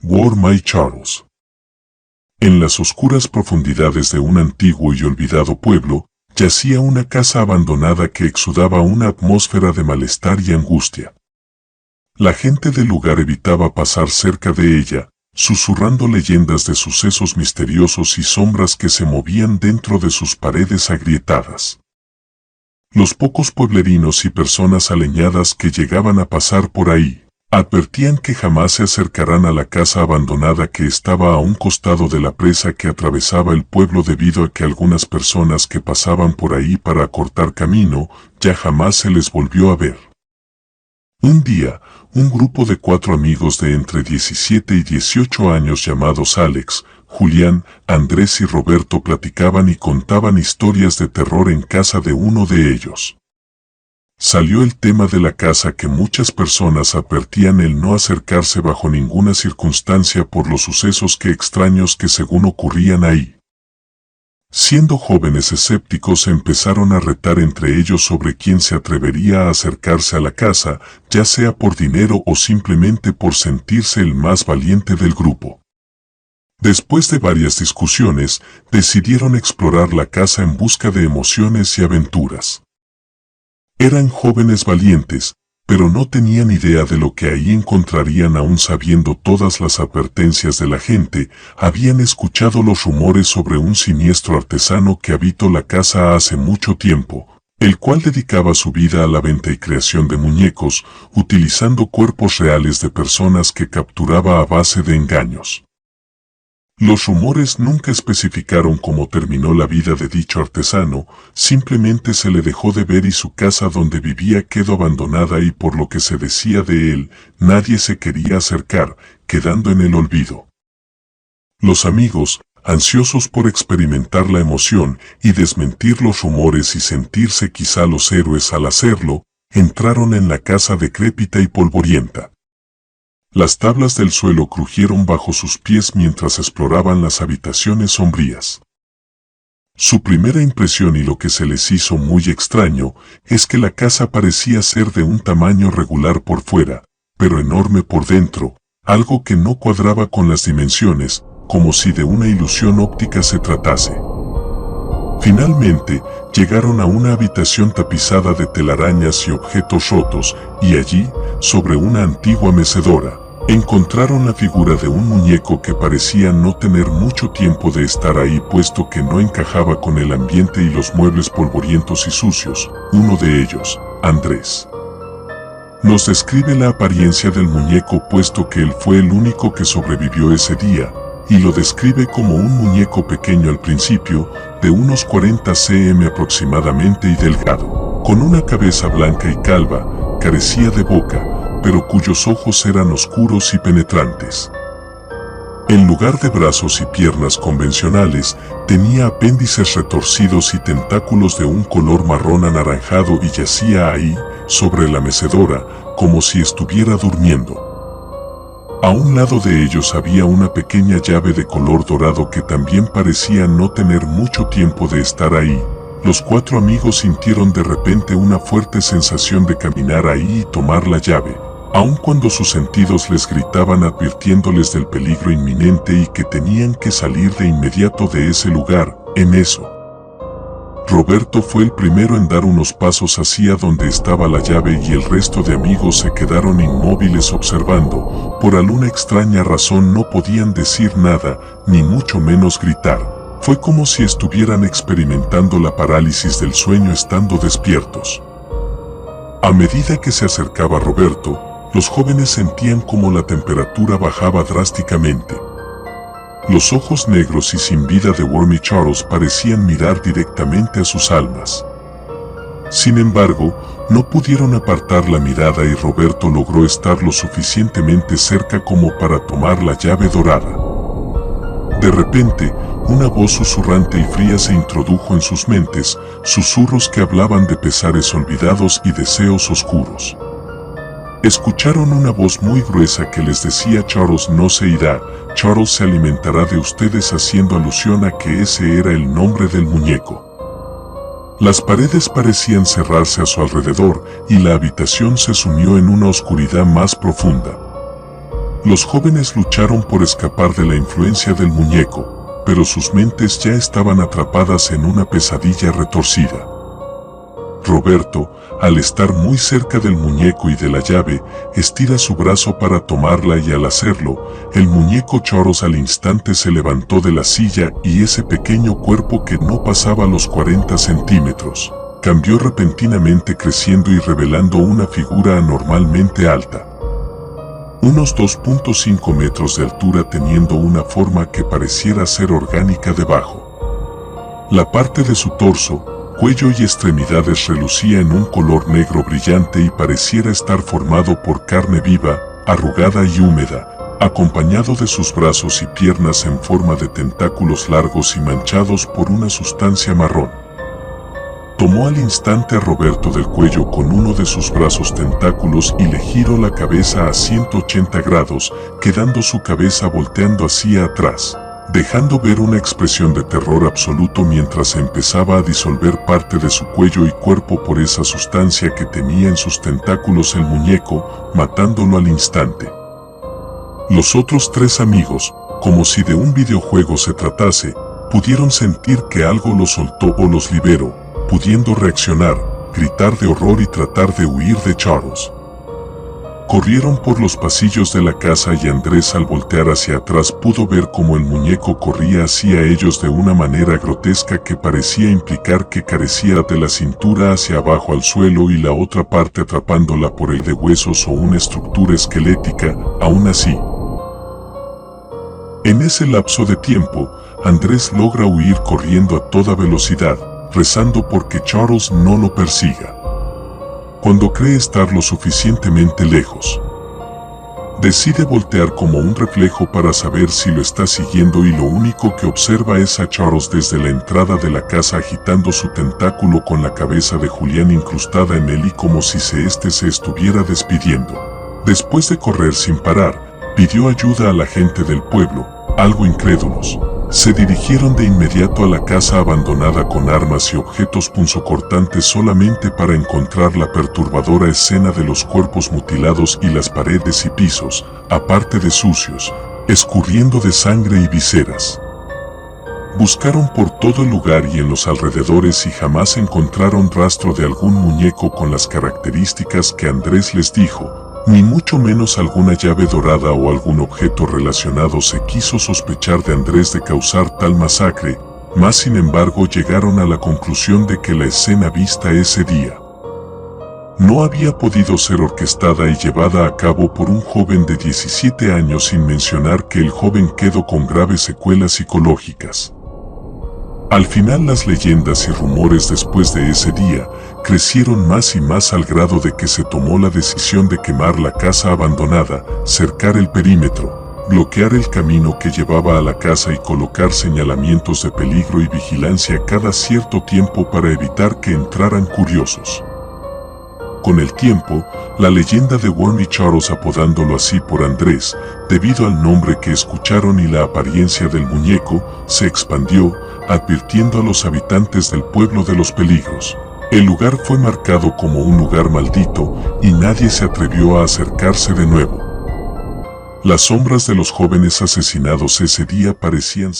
Where My Charles. En las oscuras profundidades de un antiguo y olvidado pueblo, yacía una casa abandonada que exudaba una atmósfera de malestar y angustia. La gente del lugar evitaba pasar cerca de ella, susurrando leyendas de sucesos misteriosos y sombras que se movían dentro de sus paredes agrietadas. Los pocos pueblerinos y personas aleñadas que llegaban a pasar por ahí, advertían que jamás se acercarán a la casa abandonada que estaba a un costado de la presa que atravesaba el pueblo debido a que algunas personas que pasaban por ahí para acortar camino, ya jamás se les volvió a ver. Un día, un grupo de 4 amigos de entre 17 y 18 años llamados Alex, Julián, Andrés y Roberto platicaban y contaban historias de terror en casa de uno de ellos. Salió el tema de la casa que muchas personas advertían el no acercarse bajo ninguna circunstancia por los sucesos extraños que según ocurrían ahí. Siendo jóvenes escépticos empezaron a retar entre ellos sobre quién se atrevería a acercarse a la casa, ya sea por dinero o simplemente por sentirse el más valiente del grupo. Después de varias discusiones, decidieron explorar la casa en busca de emociones y aventuras. Eran jóvenes valientes, pero no tenían idea de lo que ahí encontrarían aún sabiendo todas las advertencias de la gente. Habían escuchado los rumores sobre un siniestro artesano que habitó la casa hace mucho tiempo, el cual dedicaba su vida a la venta y creación de muñecos, utilizando cuerpos reales de personas que capturaba a base de engaños. Los rumores nunca especificaron cómo terminó la vida de dicho artesano, simplemente se le dejó de ver y su casa donde vivía quedó abandonada y por lo que se decía de él, nadie se quería acercar, quedando en el olvido. Los amigos, ansiosos por experimentar la emoción y desmentir los rumores y sentirse quizá los héroes al hacerlo, entraron en la casa decrépita y polvorienta. Las tablas del suelo crujieron bajo sus pies mientras exploraban las habitaciones sombrías. Su primera impresión y lo que se les hizo muy extraño es que la casa parecía ser de un tamaño regular por fuera, pero enorme por dentro, algo que no cuadraba con las dimensiones, como si de una ilusión óptica se tratase. Finalmente, llegaron a una habitación tapizada de telarañas y objetos rotos, y allí, sobre una antigua mecedora, encontraron la figura de un muñeco que parecía no tener mucho tiempo de estar ahí puesto que no encajaba con el ambiente y los muebles polvorientos y sucios. Uno de ellos, Andrés, nos describe la apariencia del muñeco puesto que él fue el único que sobrevivió ese día, y lo describe como un muñeco pequeño al principio, de unos 40 cm aproximadamente y delgado, con una cabeza blanca y calva, carecía de boca, pero cuyos ojos eran oscuros y penetrantes. En lugar de brazos y piernas convencionales, tenía apéndices retorcidos y tentáculos de un color marrón anaranjado y yacía ahí, sobre la mecedora, como si estuviera durmiendo. A un lado de ellos había una pequeña llave de color dorado que también parecía no tener mucho tiempo de estar ahí. Los 4 amigos sintieron de repente una fuerte sensación de caminar ahí y tomar la llave, aun cuando sus sentidos les gritaban advirtiéndoles del peligro inminente y que tenían que salir de inmediato de ese lugar. En eso, Roberto fue el primero en dar unos pasos hacia donde estaba la llave y el resto de amigos se quedaron inmóviles observando. Por alguna extraña razón no podían decir nada, ni mucho menos gritar. Fue como si estuvieran experimentando la parálisis del sueño estando despiertos. A medida que se acercaba Roberto, los jóvenes sentían como la temperatura bajaba drásticamente. Los ojos negros y sin vida de Where My Charles parecían mirar directamente a sus almas. Sin embargo, no pudieron apartar la mirada y Roberto logró estar lo suficientemente cerca como para tomar la llave dorada. De repente, una voz susurrante y fría se introdujo en sus mentes, susurros que hablaban de pesares olvidados y deseos oscuros. Escucharon una voz muy gruesa que les decía: Charles no se irá, Charles se alimentará de ustedes, haciendo alusión a que ese era el nombre del muñeco. Las paredes parecían cerrarse a su alrededor y la habitación se sumió en una oscuridad más profunda. Los jóvenes lucharon por escapar de la influencia del muñeco, pero sus mentes ya estaban atrapadas en una pesadilla retorcida. Roberto, al estar muy cerca del muñeco y de la llave, estira su brazo para tomarla y al hacerlo, el muñeco Choros al instante se levantó de la silla y ese pequeño cuerpo que no pasaba los 40 centímetros, cambió repentinamente creciendo y revelando una figura anormalmente alta. Unos 2.5 metros de altura teniendo una forma que pareciera ser orgánica debajo. La parte de su torso, cuello y extremidades relucía en un color negro brillante y pareciera estar formado por carne viva, arrugada y húmeda, acompañado de sus brazos y piernas en forma de tentáculos largos y manchados por una sustancia marrón. Tomó al instante a Roberto del cuello con uno de sus brazos tentáculos y le giró la cabeza a 180 grados, quedando su cabeza volteando hacia atrás, dejando ver una expresión de terror absoluto mientras empezaba a disolver parte de su cuello y cuerpo por esa sustancia que tenía en sus tentáculos el muñeco, matándolo al instante. Los otros tres amigos, como si de un videojuego se tratase, pudieron sentir que algo los soltó o los liberó, pudiendo reaccionar, gritar de horror y tratar de huir de Choros. Corrieron por los pasillos de la casa y Andrés al voltear hacia atrás pudo ver cómo el muñeco corría hacia ellos de una manera grotesca que parecía implicar que carecía de la cintura hacia abajo al suelo y la otra parte atrapándola por el de huesos o una estructura esquelética. Aún así, en ese lapso de tiempo, Andrés logra huir corriendo a toda velocidad, rezando porque Choros no lo persiga. Cuando cree estar lo suficientemente lejos, decide voltear como un reflejo para saber si lo está siguiendo y lo único que observa es a Choros desde la entrada de la casa agitando su tentáculo con la cabeza de Julián incrustada en él y como si se estuviera despidiendo. Después de correr sin parar, pidió ayuda a la gente del pueblo, algo incrédulos. Se dirigieron de inmediato a la casa abandonada con armas y objetos punzocortantes solamente para encontrar la perturbadora escena de los cuerpos mutilados y las paredes y pisos, aparte de sucios, escurriendo de sangre y vísceras. Buscaron por todo el lugar y en los alrededores y jamás encontraron rastro de algún muñeco con las características que Andrés les dijo, ni mucho menos alguna llave dorada o algún objeto relacionado. Se quiso sospechar de Andrés de causar tal masacre, mas sin embargo llegaron a la conclusión de que la escena vista ese día no había podido ser orquestada y llevada a cabo por un joven de 17 años, sin mencionar que el joven quedó con graves secuelas psicológicas. Al final las leyendas y rumores después de ese día crecieron más y más al grado de que se tomó la decisión de quemar la casa abandonada, cercar el perímetro, bloquear el camino que llevaba a la casa y colocar señalamientos de peligro y vigilancia cada cierto tiempo para evitar que entraran curiosos. Con el tiempo, la leyenda de Warmy Choros, apodándolo así por Andrés, debido al nombre que escucharon y la apariencia del muñeco, se expandió, advirtiendo a los habitantes del pueblo de los peligros. El lugar fue marcado como un lugar maldito y nadie se atrevió a acercarse de nuevo. Las sombras de los jóvenes asesinados ese día parecían